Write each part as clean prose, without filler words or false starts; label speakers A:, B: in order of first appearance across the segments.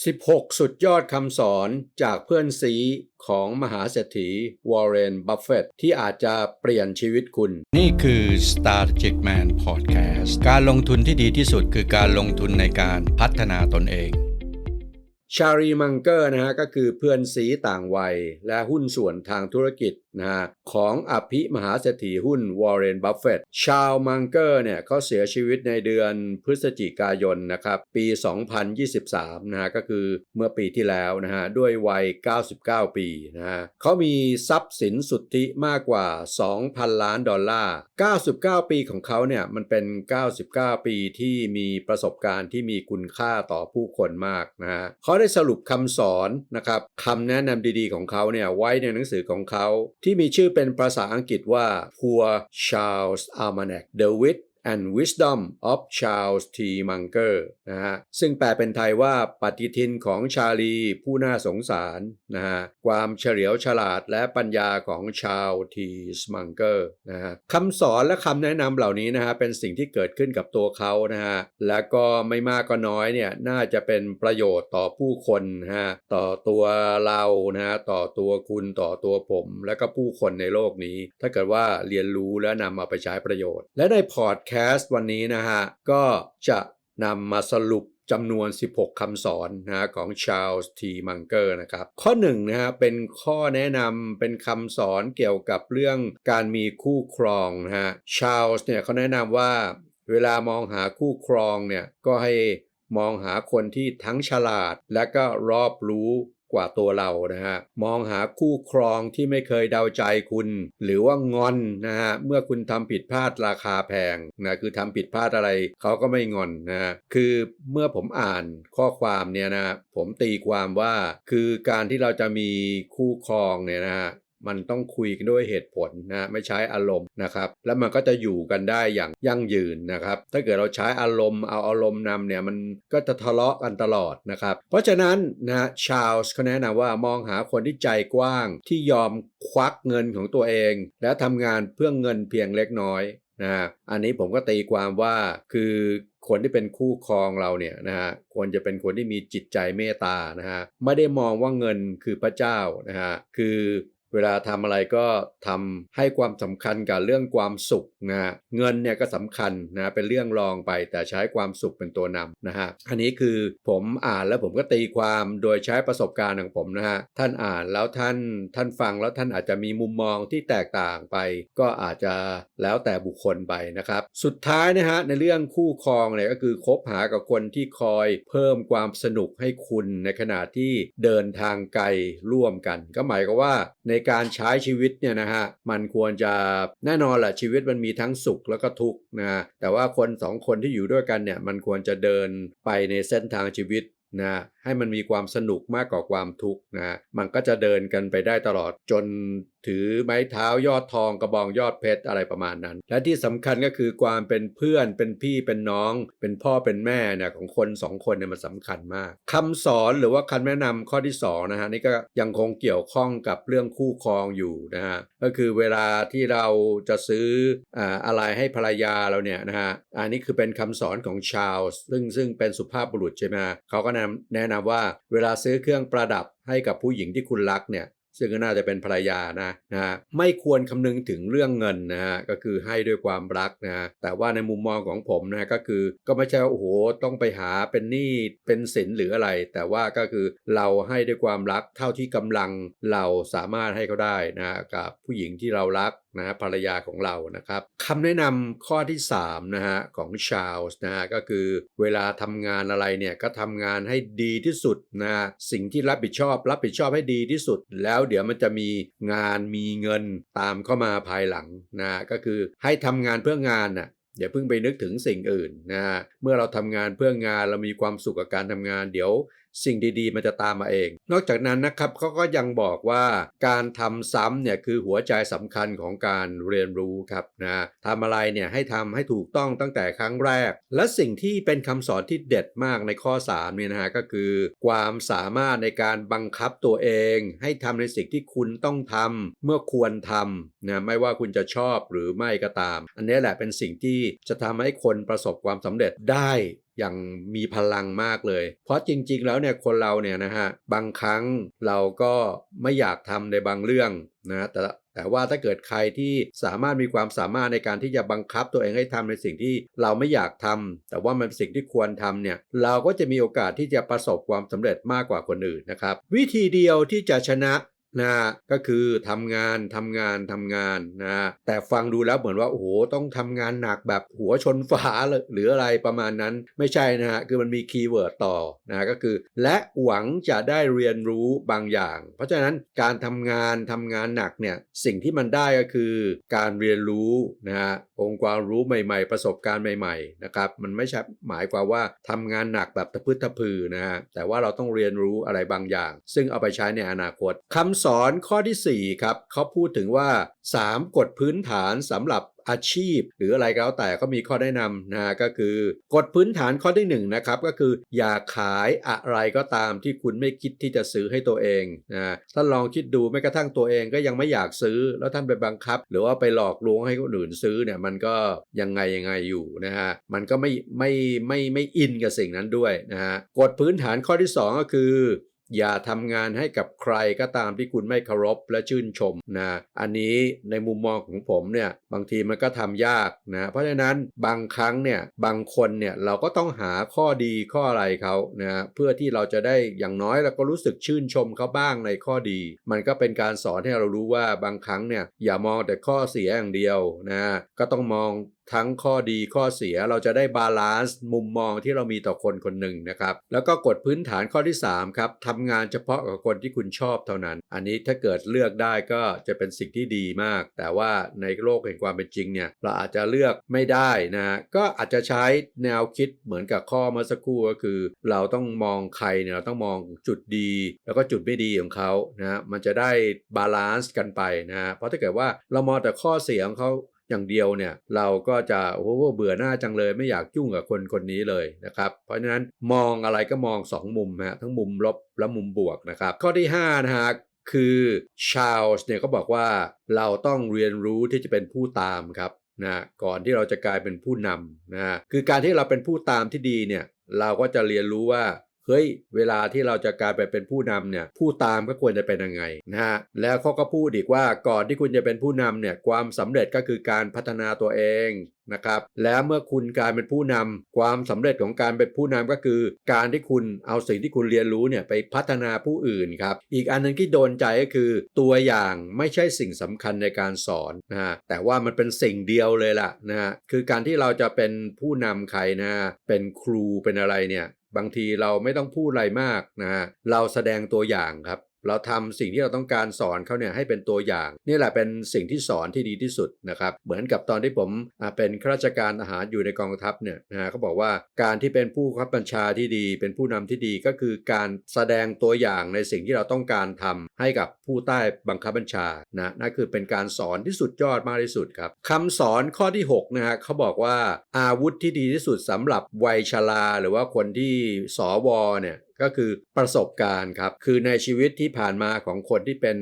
A: 16สุดยอดคำสอนจากเพื่อนซีของมหาเศรษฐีวอร์เรน บัฟเฟตต์ที่อาจจะเปลี่ยนชีวิตคุณ
B: นี่คือ Strategic Man Podcast การลงทุนที่ดีที่สุดคือการลงทุนในการพัฒนาตนเอง
A: ชารีมังเกอร์นะฮะก็คือเพื่อนซีต่างวัยและหุ้นส่วนทางธุรกิจนะฮะของอภิมหาเศรษฐีหุ้นวอร์เรน บัฟเฟตต์ชาลมังเกอร์เนี่ยเขาเสียชีวิตในเดือนพฤศจิกายนนะครับปี 2023นะฮะก็คือเมื่อปีที่แล้วนะฮะด้วยวัย 99 ปีนะฮะเขามีทรัพย์สินสุทธิมากกว่า 2,000 ล้านดอลลาร์99 ปีของเขาเนี่ยมันเป็น 99 ปีที่มีประสบการณ์ที่มีคุณค่าต่อผู้คนมากนะฮะเขาได้สรุปคำสอนนะครับคำแนะนำดีๆของเขาเนี่ยไว้ในหนังสือของเขาที่มีชื่อเป็นภาษาอังกฤษว่า Poor Charles Almanac The Wit and Wisdom of Charles T. Munger นะฮะซึ่งแปลเป็นไทยว่าปฏิทินของชาลีผู้น่าสงสารนะฮะความเฉลียวฉลาดและปัญญาของชาลทีมังเกอร์นะฮะคำสอนและคำแนะนำเหล่านี้นะฮะเป็นสิ่งที่เกิดขึ้นกับตัวเขานะฮะและก็ไม่มากก็น้อยเนี่ยน่าจะเป็นประโยชน์ต่อผู้คนนะฮะต่อตัวเรานะฮะต่อตัวคุณต่อตัวผมและก็ผู้คนในโลกนี้ถ้าเกิดว่าเรียนรู้และนำมาไปใช้ประโยชน์และในพอดแคสต์วันนี้นะฮะก็จะนำมาสรุปจำนวน16คำสอนนะของ Charles T. Munger นะครับข้อ1นะฮะเป็นข้อแนะนำเป็นคำสอนเกี่ยวกับเรื่องการมีคู่ครองนะฮะ Charles เนี่ยเขาแนะนำว่าเวลามองหาคู่ครองเนี่ยก็ให้มองหาคนที่ทั้งฉลาดและก็รอบรู้กว่าตัวเรานะฮะมองหาคู่ครองที่ไม่เคยเดาใจคุณหรือว่างอนนะฮะเมื่อคุณทำผิดพลาดราคาแพงนะคือทำผิดพลาดอะไรเขาก็ไม่งอนนะฮะคือเมื่อผมอ่านข้อความเนี่ยนะผมตีความว่าคือการที่เราจะมีคู่ครองเนี่ยนะฮะมันต้องคุยกันด้วยเหตุผลนะไม่ใช้อารมณ์นะครับแล้วมันก็จะอยู่กันได้อย่างยั่งยืนนะครับถ้าเกิดเราใช้อารมณ์เอาอารมณ์นำเนี่ยมันก็จะทะเลาะกันตลอดนะครับเพราะฉะนั้นนะชาลส์เขาแนะนำว่ามองหาคนที่ใจกว้างที่ยอมควักเงินของตัวเองและทำงานเพื่อเงินเพียงเล็กน้อยนะอันนี้ผมก็ตีความว่าคือคนที่เป็นคู่ครองเราเนี่ยนะฮะควรจะเป็นคนที่มีจิตใจเมตตานะฮะไม่ได้มองว่าเงินคือพระเจ้านะฮะคือเวลาทำอะไรก็ทำให้ความสำคัญกับเรื่องความสุขนะเงินเนี่ยก็สำคัญนะเป็นเรื่องรองไปแต่ใช้ความสุขเป็นตัวนำนะฮะอันนี้คือผมอ่านแล้วผมก็ตีความโดยใช้ประสบการณ์ของผมนะฮะท่านอ่านแล้วท่านฟังแล้วท่านอาจจะมีมุมมองที่แตกต่างไปก็อาจจะแล้วแต่บุคคลไปนะครับสุดท้ายนะฮะในเรื่องคู่ครองเนี่ยก็คือคบหากับคนที่คอยเพิ่มความสนุกให้คุณในขณะที่เดินทางไกลร่วมกันก็หมายความว่าในการใช้ชีวิตเนี่ยนะฮะมันควรจะแน่นอนแหละชีวิตมันมีทั้งสุขแล้วก็ทุกข์นะแต่ว่าคนสองคนที่อยู่ด้วยกันเนี่ยมันควรจะเดินไปในเส้นทางชีวิตนะให้มันมีความสนุกมากกว่าความทุกข์นะมันก็จะเดินกันไปได้ตลอดจนถือไม้เท้ายอดทองกระบองยอดเพชรอะไรประมาณนั้นและที่สำคัญก็คือความเป็นเพื่อนเป็นพี่เป็นน้องเป็นพ่อเป็นแม่เนี่ยของคนสองคนเนี่ยมันสำคัญมากคำสอนหรือว่าคำแนะนำข้อที่2นะฮะนี่ก็ยังคงเกี่ยวข้องกับเรื่องคู่ครองอยู่นะฮะก็คือเวลาที่เราจะซื้ออะไรให้ภรรยาเราเนี่ยนะฮะอันนี้คือเป็นคำสอนของชาลส์ซึ่งเป็นสุภาพบุรุษใช่ไหมเขาก็แนะนำว่าเวลาซื้อเครื่องประดับให้กับผู้หญิงที่คุณรักเนี่ยซึ่งก็น่าจะเป็นภรรยานะไม่ควรคำนึงถึงเรื่องเงินนะฮะก็คือให้ด้วยความรักนะแต่ว่าในมุมมองของผมนะก็คือก็ไม่ใช่ว่าโอ้โหต้องไปหาเป็นหนี้เป็นสินหรืออะไรแต่ว่าก็คือเราให้ด้วยความรักเท่าที่กำลังเราสามารถให้เขาได้นะกับผู้หญิงที่เรารักนะภรรยาของเรานะครับคำแนะนำข้อที่3นะฮะของชาลส์นะฮะก็คือเวลาทำงานอะไรเนี่ยก็ทำงานให้ดีที่สุดนะสิ่งที่รับผิดชอบให้ดีที่สุดแล้วเดี๋ยวมันจะมีงานมีเงินตามเข้ามาภายหลังนะก็คือให้ทำงานเพื่องานน่ะอย่าเพิ่งไปนึกถึงสิ่งอื่นนะเมื่อเราทำงานเพื่องานเรามีความสุขกับการทำงานเดี๋ยวสิ่งดีๆมันจะตามมาเองนอกจากนั้นนะครับเขาก็ยังบอกว่าการทำซ้ำเนี่ยคือหัวใจสำคัญของการเรียนรู้ครับนะทำอะไรเนี่ยให้ทำให้ถูกต้องตั้งแต่ครั้งแรกและสิ่งที่เป็นคำสอนที่เด็ดมากในข้อ3เนี่ยนะฮะก็คือความสามารถในการบังคับตัวเองให้ทำในสิ่งที่คุณต้องทำเมื่อควรทำนะไม่ว่าคุณจะชอบหรือไม่ก็ตามอันนี้แหละเป็นสิ่งที่จะทำให้คนประสบความสำเร็จได้ อย่างมีพลังมากเลยเพราะจริงๆแล้วเนี่ยคนเราเนี่ยนะฮะบางครั้งเราก็ไม่อยากทำในบางเรื่องนะแต่ว่าถ้าเกิดใครที่สามารถมีความสามารถในการที่จะบังคับตัวเองให้ทำในสิ่งที่เราไม่อยากทำแต่ว่ามันเป็นสิ่งที่ควรทำเนี่ยเราก็จะมีโอกาสที่จะประสบความสำเร็จมากกว่าคนอื่นนะครับวิธีเดียวที่จะชนะนะก็คือทำงานนะแต่ฟังดูแล้วเหมือนว่าโอ้โหต้องทำงานหนักแบบหัวชนฝาหรืออะไรประมาณนั้นไม่ใช่นะฮะคือมันมีคีย์เวิร์ดต่อนะก็คือและหวังจะได้เรียนรู้บางอย่างเพราะฉะนั้นการทำงานหนักเนี่ยสิ่งที่มันได้ก็คือการเรียนรู้นะฮะองค์ความรู้ใหม่ๆประสบการณ์ใหม่ๆนะครับมันไม่ใช่หมายความว่าทำงานหนักแบบตะพึดตะพือนะฮะแต่ว่าเราต้องเรียนรู้อะไรบางอย่างซึ่งเอาไปใช้ในอนาคตคำสอนข้อที่4ครับเขาพูดถึงว่า3กฎพื้นฐานสำหรับอาชีพหรืออะไรก็แล้วแต่เขามีข้อแนะนำนะก็คือกฎพื้นฐานข้อที่1นะครับก็คืออย่าขายอะไรก็ตามที่คุณไม่คิดที่จะซื้อให้ตัวเองนะท่านลองคิดดูแม้กระทั่งตัวเองก็ยังไม่อยากซื้อแล้วท่านไปบังคับหรือว่าไปหลอกลวงให้คนอื่นซื้อเนี่ยมันก็ยังไงอยู่นะฮะมันก็ไม่อินกับสิ่งนั้นด้วยนะฮะกฎพื้นฐานข้อที่2ก็คืออย่าทำงานให้กับใครก็ตามที่คุณไม่เคารพและชื่นชมนะอันนี้ในมุมมองของผมเนี่ยบางทีมันก็ทำยากนะเพราะฉะนั้นบางครั้งเนี่ยบางคนเนี่ยเราก็ต้องหาข้อดีข้ออะไรเขานะเพื่อที่เราจะได้อย่างน้อยเราก็รู้สึกชื่นชมเขาบ้างในข้อดีมันก็เป็นการสอนให้เรารู้ว่าบางครั้งเนี่ยอย่ามองแต่ข้อเสียอย่างเดียวนะก็ต้องมองทั้งข้อดีข้อเสียเราจะได้บาลานซ์มุมมองที่เรามีต่อคนคนหนึ่งนะครับแล้วก็กฎพื้นฐานข้อที่3ครับทำงานเฉพาะกับคนที่คุณชอบเท่านั้นอันนี้ถ้าเกิดเลือกได้ก็จะเป็นสิ่งที่ดีมากแต่ว่าในโลกแห่งความเป็นจริงเนี่ยเราอาจจะเลือกไม่ได้นะก็อาจจะใช้แนวคิดเหมือนกับข้อเมื่อสักครู่ก็คือเราต้องมองใครเนี่ยเราต้องมองจุดดีแล้วก็จุดไม่ดีของเขานะมันจะได้บาลานซ์กันไปนะเพราะถ้าเกิดว่าเรามองแต่ข้อเสียของเขาอย่างเดียวเนี่ยเราก็จะเบื่อหน้าจังเลยไม่อยากยุ่งกับคนนี้เลยนะครับเพราะฉะนั้นมองอะไรก็มอง2มุมฮะทั้งมุมลบและมุมบวกนะครับข้อที่5นะฮะคือชาร์ลส์เนี่ยก็บอกว่าเราต้องเรียนรู้ที่จะเป็นผู้ตามครับนะก่อนที่เราจะกลายเป็นผู้นำนะคือการที่เราเป็นผู้ตามที่ดีเนี่ยเราก็จะเรียนรู้ว่าเฮ้ยเวลาที่เราจะกลายไปเป็นผู้นำเนี่ยผู้ตามก็ควรจะเป็นยังไงนะฮะแล้วเขาก็พูดอีกว่าก่อนที่คุณจะเป็นผู้นำเนี่ยความสำเร็จก็คือการพัฒนาตัวเองนะครับแล้วเมื่อคุณกลายเป็นผู้นำความสำเร็จของการเป็นผู้นำก็คือการที่คุณเอาสิ่งที่คุณเรียนรู้เนี่ยไปพัฒนาผู้อื่นครับอีกอันนึงที่โดนใจก็คือตัวอย่างไม่ใช่สิ่งสำคัญในการสอนนะฮะแต่ว่ามันเป็นสิ่งเดียวเลยล่ะนะฮะคือการที่เราจะเป็นผู้นำใครนะเป็นครูเป็นอะไรเนี่ยบางทีเราไม่ต้องพูดอะไรมากนะฮะเราแสดงตัวอย่างครับเราทำสิ่งที่เราต้องการสอนเขาเนี่ยให้เป็นตัวอย่างนี่แหละเป็นสิ่งที่สอนที่ดีที่สุดนะครับเหมือนกับตอนที่ผมเป็นข้าราชการทหารอยู่ในกองทัพเนี่ยนะเขาบอกว่าการที่เป็นผู้บังคับบัญชาที่ดีเป็นผู้นำที่ดีก็คือการแสดงตัวอย่างในสิ่งที่เราต้องการทำให้กับผู้ใต้บังคับบัญชานะนั่นคือเป็นการสอนที่สุดยอดมากที่สุดครับคำสอนข้อที่6นะฮะเขาบอกว่าอาวุธที่ดีที่สุดสำหรับวัยชราหรือว่าคนที่สวเนี่ยก็คือประสบการณ์ครับคือในชีวิตที่ผ่านมาของคนที่เป็น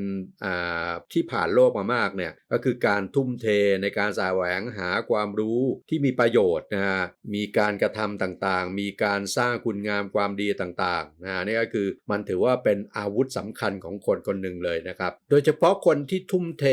A: ที่ผ่านโลกมามากเนี่ยก็คือการทุ่มเทในการแสวงหาความรู้ที่มีประโยชน์นะฮะมีการกระทำต่างๆมีการสร้างคุณงามความดีต่างๆนะนี่ก็คือมันถือว่าเป็นอาวุธสำคัญของคนคนหนึ่งเลยนะครับโดยเฉพาะคนที่ทุ่มเท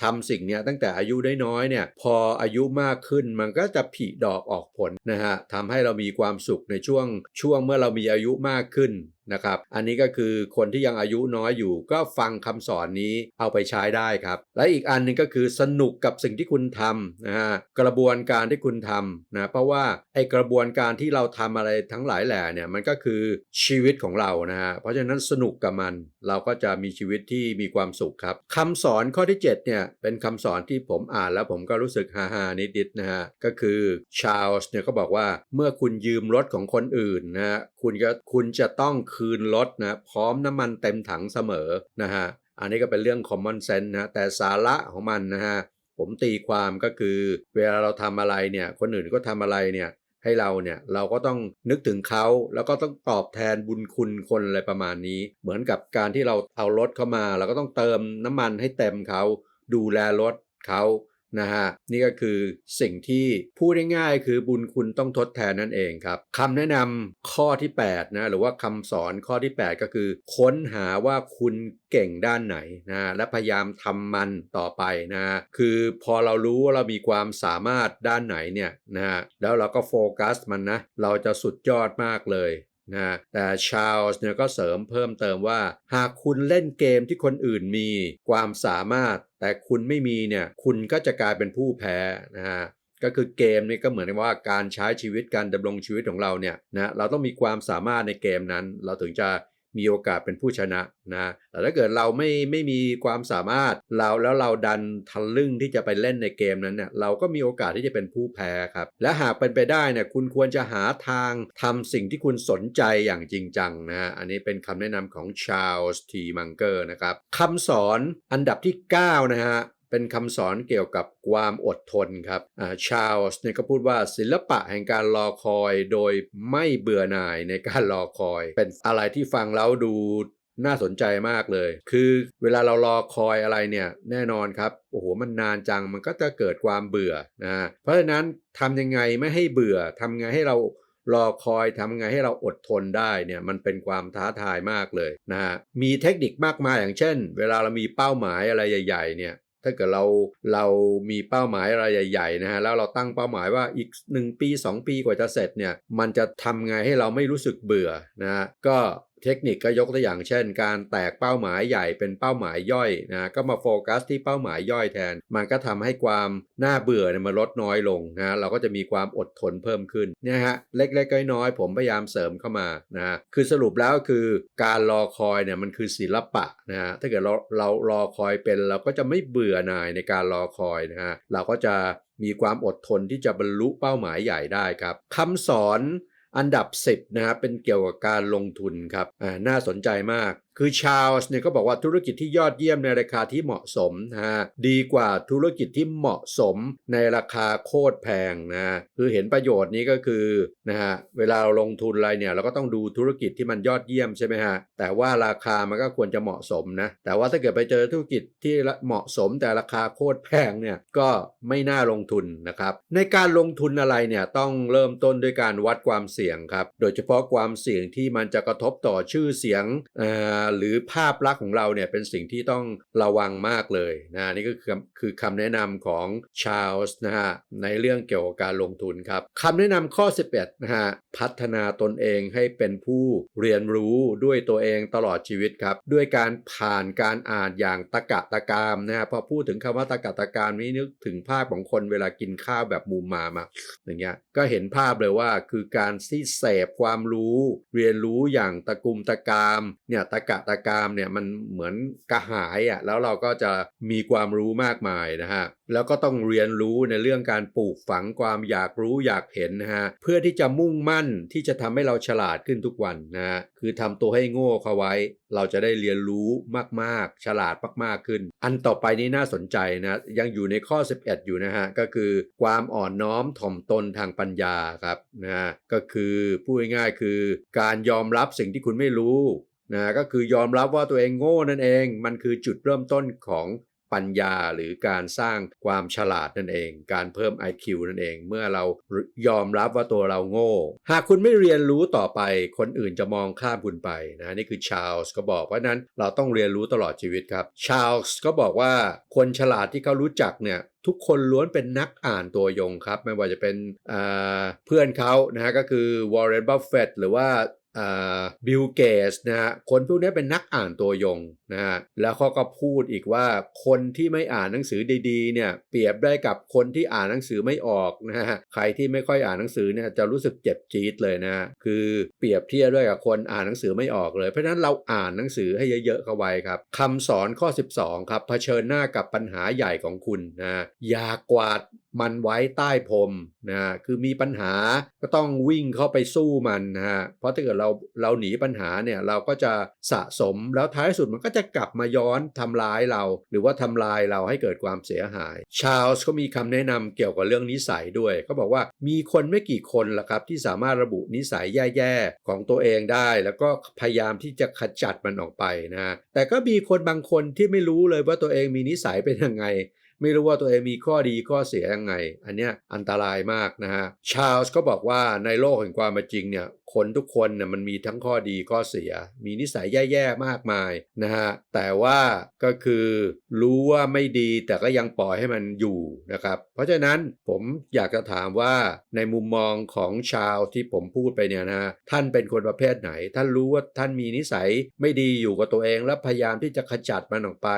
A: ทำสิ่งนี้ตั้งแต่อายุน้อยๆเนี่ยพออายุมากขึ้นมันก็จะผลิดอกออกผลนะฮะทำให้เรามีความสุขในช่วงเมื่อเรามีอายุมากขึ้นนะครับอันนี้ก็คือคนที่ยังอายุน้อยอยู่ก็ฟังคำสอนนี้เอาไปใช้ได้ครับและอีกอันนึงก็คือสนุกกับสิ่งที่คุณทำนะฮะกระบวนการที่คุณทำนะเพราะว่าไอ้กระบวนการที่เราทำอะไรทั้งหลายแหล่เนี่ยมันก็คือชีวิตของเรานะฮะเพราะฉะนั้นสนุกกับมันเราก็จะมีชีวิตที่มีความสุขครับคำสอนข้อที่7เนี่ยเป็นคำสอนที่ผมอ่านแล้วผมก็รู้สึกฮาๆนิดๆนะฮะก็คือชาร์ลส์เนี่ยก็บอกว่าเมื่อคุณยืมรถของคนอื่นนะฮะคุณจะต้องคืนรถนะพร้อมน้ำมันเต็มถังเสมอนะฮะอันนี้ก็เป็นเรื่อง common sense นะแต่สาระของมันนะฮะผมตีความก็คือเวลาเราทำอะไรเนี่ยคนอื่นก็ทำอะไรเนี่ยให้เราเนี่ยเราก็ต้องนึกถึงเขาแล้วก็ต้องตอบแทนบุญคุณคนอะไรประมาณนี้เหมือนกับการที่เราเอารถเข้ามาเราก็ต้องเติมน้ำมันให้เต็มเขาดูแลรถเขา นะฮะนี่ก็คือสิ่งที่พูดง่ายๆคือบุญคุณต้องทดแทนนั่นเองครับคำแนะนำข้อที่8นะหรือว่าคำสอนข้อที่8ก็คือค้นหาว่าคุณเก่งด้านไหนนะและพยายามทำมันต่อไปนะคือพอเรารู้ว่าเรามีความสามารถด้านไหนเนี่ยนะแล้วเราก็โฟกัสมันนะเราจะสุดยอดมากเลยนะแต่ชาร์ลส์เนี่ยก็เสริมเพิ่มเติมว่าหากคุณเล่นเกมที่คนอื่นมีความสามารถแต่คุณไม่มีเนี่ยคุณก็จะกลายเป็นผู้แพ้นะฮะก็คือเกมนี่ก็เหมือนว่าการใช้ชีวิตการดำรงชีวิตของเราเนี่ยนะเราต้องมีความสามารถในเกมนั้นเราถึงจะมีโอกาสเป็นผู้ชนะนะแต่ถ้าเกิดเราไม่มีความสามารถแล้วเราดันทะลึ่งที่จะไปเล่นในเกมนั้นเนี่ยเราก็มีโอกาสที่จะเป็นผู้แพ้ครับและหากเป็นไปได้เนี่ยคุณควรจะหาทางทำสิ่งที่คุณสนใจอย่างจริงจังนะอันนี้เป็นคำแนะนำของชาร์ลส์ทีมังเกอร์นะครับคำสอนอันดับที่9นะฮะเป็นคำสอนเกี่ยวกับความอดทนครับชาร์ลส์เนี่ยก็พูดว่าศิลปะแห่งการรอคอยโดยไม่เบื่อหน่ายในการรอคอยเป็นอะไรที่ฟังแล้วดูน่าสนใจมากเลยคือเวลาเรารอคอยอะไรเนี่ยแน่นอนครับโอ้โหมันนานจังมันก็จะเกิดความเบื่อนะเพราะฉะนั้นทำยังไงไม่ให้เบื่อทำไงให้เรารอคอยทำไงให้เราอดทนได้เนี่ยมันเป็นความท้าทายมากเลยนะฮะมีเทคนิคมากมายอย่างเช่นเวลาเรามีเป้าหมายอะไรใหญ่ๆเนี่ยถ้าเกิดเรามีเป้าหมายอะไรใหญ่ๆนะฮะแล้วเราตั้งเป้าหมายว่าอีก1ปี2ปีกว่าจะเสร็จเนี่ยมันจะทำไงให้เราไม่รู้สึกเบื่อนะฮะก็เทคนิคก็ยกตัวอย่างเช่นการแตกเป้าหมายใหญ่เป็นเป้าหมายย่อยนะก็มาโฟกัสที่เป้าหมายย่อยแทนมันก็ทำให้ความน่าเบื่อเนี่ยมันลดน้อยลงนะเราก็จะมีความอดทนเพิ่มขึ้นเนี่ยฮะเล็กๆน้อยๆผมพยายามเสริมเข้ามานะคือสรุปแล้วคือการรอคอยเนี่ยมันคือศิลปะนะฮะถ้าเกิดเรารอคอยเป็นเราก็จะไม่เบื่อหน่ายในการรอคอยนะฮะเราก็จะมีความอดทนที่จะบรรลุเป้าหมายใหญ่ได้ครับคำสอนอันดับ10นะครับเป็นเกี่ยวกับการลงทุนครับน่าสนใจมากคือชาร์ลส์เนี่ยก็บอกว่าธุรกิจที่ยอดเยี่ยมในราคาที่เหมาะสมนะฮะดีกว่าธุรกิจที่เหมาะสมในราคาโคตรแพงนะคือเห็นประโยชน์นี้ก็คือนะฮะเวลาเราลงทุนอะไรเนี่ยเราก็ต้องดูธุรกิจที่มันยอดเยี่ยมใช่ไหมฮะแต่ว่าราคามันก็ควรจะเหมาะสมนะแต่ว่าถ้าเกิดไปเจอธุรกิจที่เหมาะสมแต่ราคาโคตรแพงเนี่ยก็ไม่น่าลงทุนนะครับในการลงทุนอะไรเนี่ยต้องเริ่มต้นด้วยการวัดความเสี่ยงครับโดยเฉพาะความเสี่ยงที่มันจะกระทบต่อชื่อเสียงหรือภาพลักษณ์ของเราเนี่ยเป็นสิ่งที่ต้องระวังมากเลยนะนี่ก็คือคำแนะนำของชาร์ลส์นะฮะในเรื่องเกี่ยวกับการลงทุนครับคำแนะนำข้อ11นะฮะพัฒนาตนเองให้เป็นผู้เรียนรู้ด้วยตัวเองตลอดชีวิตครับด้วยการผ่านการอ่านอย่างตะกะตะกามนะฮะพอพูดถึงคำว่าตะกะตะกามนี้นึกถึงภาพของคนเวลากินข้าวแบบมูมามอะอย่างเงี้ยก็เห็นภาพเลยว่าคือการที่เสพความรู้เรียนรู้อย่างตะกุมตะกามเนี่ยตะกะตะกามเนี่ยมันเหมือนกระหายอ่ะแล้วเราก็จะมีความรู้มากมายนะฮะแล้วก็ต้องเรียนรู้ในเรื่องการปลูกฝังความอยากรู้อยากเห็นนะฮะเพื่อที่จะมุ่งมั่นที่จะทำให้เราฉลาดขึ้นทุกวันนะฮะคือทำตัวให้โง่เข้าไว้เราจะได้เรียนรู้มากๆฉลาดมากๆขึ้นอันต่อไปนี้น่าสนใจนะยังอยู่ในข้อ11อยู่นะฮะก็คือความอ่อนน้อมถ่อมตนทางปัญญาครับนะฮะก็คือพูดง่ายๆคือการยอมรับสิ่งที่คุณไม่รู้นะก็คือยอมรับว่าตัวเองโง่นั่นเองมันคือจุดเริ่มต้นของปัญญาหรือการสร้างความฉลาดนั่นเองการเพิ่ม IQ นั่นเองเมื่อเรายอมรับว่าตัวเราโง่หากคุณไม่เรียนรู้ต่อไปคนอื่นจะมองข้ามคุณไปนะนี่คือชาร์ลส์ก็บอกเพราะนั้นเราต้องเรียนรู้ตลอดชีวิตครับชาร์ลส์ก็บอกว่าคนฉลาดที่เขารู้จักเนี่ยทุกคนล้วนเป็นนักอ่านตัวยงครับไม่ว่าจะเป็นเพื่อนเขานะฮะก็คือวอร์เรน บัฟเฟตต์หรือว่าบิลเกตส์นะฮะคนพวกนี้เป็นนักอ่านตัวยงนะฮะแล้วเขาก็พูดอีกว่าคนที่ไม่อ่านหนังสือดีๆเนี่ยเปรียบได้กับคนที่อ่านหนังสือไม่ออกนะฮะใครที่ไม่ค่อยอ่านหนังสือเนี่ยจะรู้สึกเจ็บจี๊ดเลยนะฮะคือเปรียบเทียบด้วยกับคนอ่านหนังสือไม่ออกเลยเพราะฉะนั้นเราอ่านหนังสือให้เยอะๆเข้าไว้ครับคำสอนข้อ12ครับเผชิญหน้ากับปัญหาใหญ่ของคุณนะอย่ากวาดมันไว้ใต้พรมนะคือมีปัญหาก็ต้องวิ่งเข้าไปสู้มันนะฮะเพราะถ้าเกิดเราหนีปัญหาเนี่ยเราก็จะสะสมแล้วท้ายสุดมันก็จะกลับมาย้อนทำร้ายเราหรือว่าทำลายเราให้เกิดความเสียหายชาร์ลส์ก็มีคำแนะนำเกี่ยวกับเรื่องนิสัยด้วยเขาบอกว่ามีคนไม่กี่คนล่ะครับที่สามารถระบุนิสัยแย่ๆของตัวเองได้แล้วก็พยายามที่จะขจัดมันออกไปนะแต่ก็มีคนบางคนที่ไม่รู้เลยว่าตัวเองมีนิสัยเป็นยังไง ไม่รู้ว่าตัวเองมีข้อดีข้อเสียยังไงอันเนี้ยอันตรายมากนะฮะชาร์ลส์ก็บอกว่าในโลกแห่งความเป็นจริงเนี่ยคนทุกคนเนี่ยมันมีทั้งข้อดีข้อเสียมีนิสัยแย่ๆมากมายนะฮะแต่ว่าก็คือรู้ว่าไม่ดีแต่ก็ยังปล่อยให้มันอยู่นะครับเพราะฉะนั้นผมอยากจะถามว่าในมุมมองของชาวที่ผมพูดไปเนี่ยนะท่านเป็นคนประเภทไหนท่านรู้ว่าท่านมีนิสัยไม่ดีอยู่กับตัวเองและพยายามที่จะขจัดมันออกไป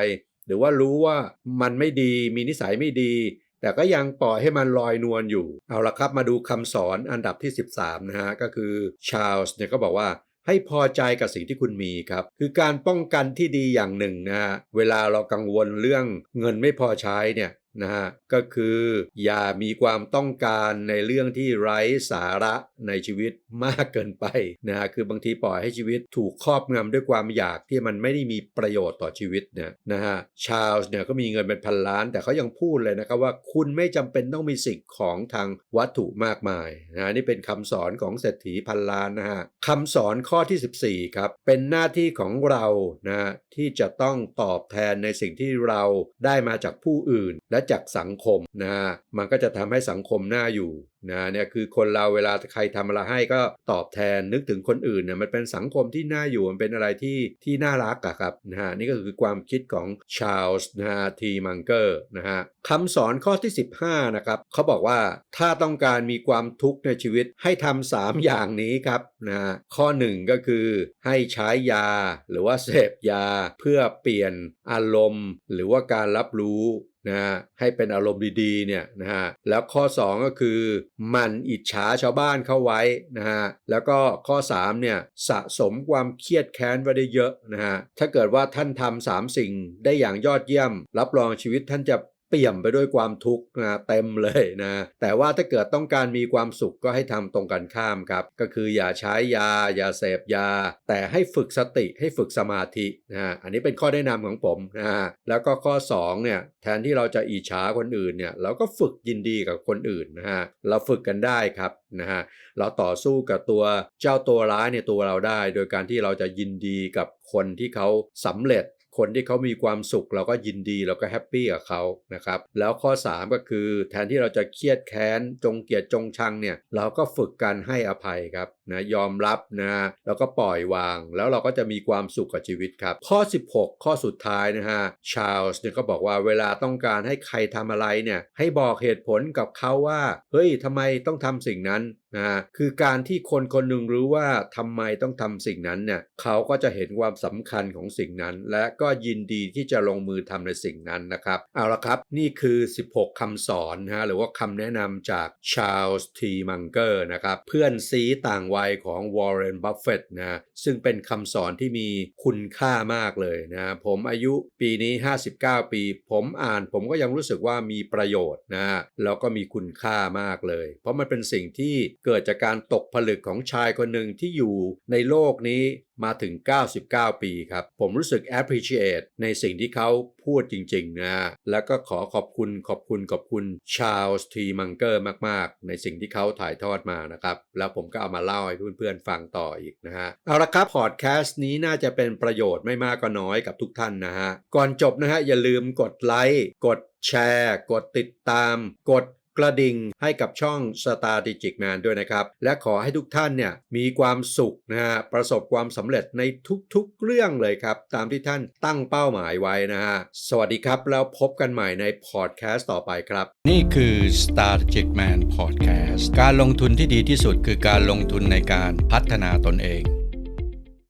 A: หรือว่ารู้ว่ามันไม่ดีมีนิสัยไม่ดีแต่ก็ยังปล่อยให้มันลอยนวลอยู่เอาละครับมาดูคำสอนอันดับที่13นะฮะก็คือชาร์ลส์เนี่ยก็บอกว่าให้พอใจกับสิ่งที่คุณมีครับคือการป้องกันที่ดีอย่างหนึ่งนะฮะเวลาเรากังวลเรื่องเงินไม่พอใช้เนี่ยนะฮะก็คืออย่ามีความต้องการในเรื่องที่ไร้สาระในชีวิตมากเกินไปนะฮะคือบางทีปล่อยให้ชีวิตถูกครอบงำด้วยความอยากที่มันไม่ได้มีประโยชน์ต่อชีวิตเนี่ยนะฮะชาร์ลส์เนี่ยก็มีเงินเป็นพันล้านแต่เขายังพูดเลยนะครับว่าคุณไม่จำเป็นต้องมีสิ่งของทางวัตถุมากมายนะนี่เป็นคำสอนของเศรษฐีพันล้านนะฮะคำสอนข้อที่14ครับเป็นหน้าที่ของเรานะที่จะต้องตอบแทนในสิ่งที่เราได้มาจากผู้อื่นและจากสังคมนะมันก็จะทำให้สังคมน่าอยู่เนี่ยคือคนเราเวลาใครทำอะไรให้ก็ตอบแทนนึกถึงคนอื่นเนี่ยมันเป็นสังคมที่น่าอยู่มันเป็นอะไรที่น่ารักอะครับนี่ก็คือความคิดของชาร์ลส์ทีมังเกอร์คำสอนข้อที่15นะครับเขาบอกว่าถ้าต้องการมีความทุกข์ในชีวิตให้ทำ3อย่างนี้ครับข้อ1ก็คือให้ใช้ยาหรือว่าเสพยาเพื่อเปลี่ยนอารมณ์หรือว่าการรับรู้ให้เป็นอารมณ์ดีๆเนี่ยแล้วข้อ2ก็คือมันอิจฉาชาวบ้านเข้าไว้แล้วก็ข้อ3เนี่ยสะสมความเครียดแค้นไว้ได้เยอะถ้าเกิดว่าท่านทำ3สิ่งได้อย่างยอดเยี่ยมรับรองชีวิตท่านจะเปี่ยมไปด้วยความทุกข์เต็มเลยแต่ว่าถ้าเกิดต้องการมีความสุขก็ให้ทำตรงกันข้ามครับก็คืออย่าใช้ยาอย่าเสพยาแต่ให้ฝึกสติให้ฝึกสมาธิอันนี้เป็นข้อแนะนำของผมแล้วก็ข้อ2เนี่ยแทนที่เราจะอิจฉาคนอื่นเนี่ยเราก็ฝึกยินดีกับคนอื่นเราฝึกกันได้ครับเราต่อสู้กับตัวเจ้าตัวร้ายในตัวเราได้โดยการที่เราจะยินดีกับคนที่เขาสำเร็จคนที่เขามีความสุขเราก็ยินดีเราก็แฮปปี้กับเขานะครับแล้วข้อ3ก็คือแทนที่เราจะเครียดแค้นจงเกลียดจงชังเนี่ยเราก็ฝึกการให้อภัยครับยอมรับแล้วก็ปล่อยวางแล้วเราก็จะมีความสุขกับชีวิตครับข้อ16ข้อสุดท้ายชาร์ลส์เนี่ยก็บอกว่าเวลาต้องการให้ใครทำอะไรเนี่ยให้บอกเหตุผลกับเขาว่าเฮ้ยทำไมต้องทำสิ่งนั้นคือการที่คนคนหนึ่งรู้ว่าทำไมต้องทำสิ่งนั้นเนี่ยเขาก็จะเห็นความสำคัญของสิ่งนั้นและก็ยินดีที่จะลงมือทำในสิ่งนั้นนะครับเอาละครับนี่คือ16คำสอนหรือว่าคำแนะนำจากชาร์ลส์ทีมังเกอร์นะครับเพื่อนซีต่างวัยของวอร์เรนบัฟเฟตต์ซึ่งเป็นคำสอนที่มีคุณค่ามากเลยผมอายุปีนี้59ปีผมอ่านผมก็ยังรู้สึกว่ามีประโยชน์แล้วก็มีคุณค่ามากเลยเพราะมันเป็นสิ่งที่เกิดจากการตกผลึกของชายคนหนึ่งที่อยู่ในโลกนี้มาถึง99ปีครับผมรู้สึก appreciate ในสิ่งที่เขาพูดจริงๆแล้วก็ขอขอบคุณชาร์ลส์ทีมังเกอร์มากๆในสิ่งที่เขาถ่ายทอดมานะครับแล้วผมก็เอามาเล่าให้เพื่อนๆฟังต่ออีกเอาละครับพอดแคสต์นี้น่าจะเป็นประโยชน์ไม่มากก็น้อยกับทุกท่านก่อนจบอย่าลืมกดไลค์กดแชร์กดติดตามกดกระดิ่งให้กับช่อง Strategic Man ด้วยนะครับและขอให้ทุกท่านเนี่ยมีความสุขประสบความสำเร็จในทุกๆเรื่องเลยครับตามที่ท่านตั้งเป้าหมายไว้สวัสดีครับแล้วพบกันใหม่ในพอดแคสต์ต่อไปครับ
B: นี่คือ Strategic Man Podcast การลงทุนที่ดีที่สุดคือการลงทุนในการพัฒนาตนเอง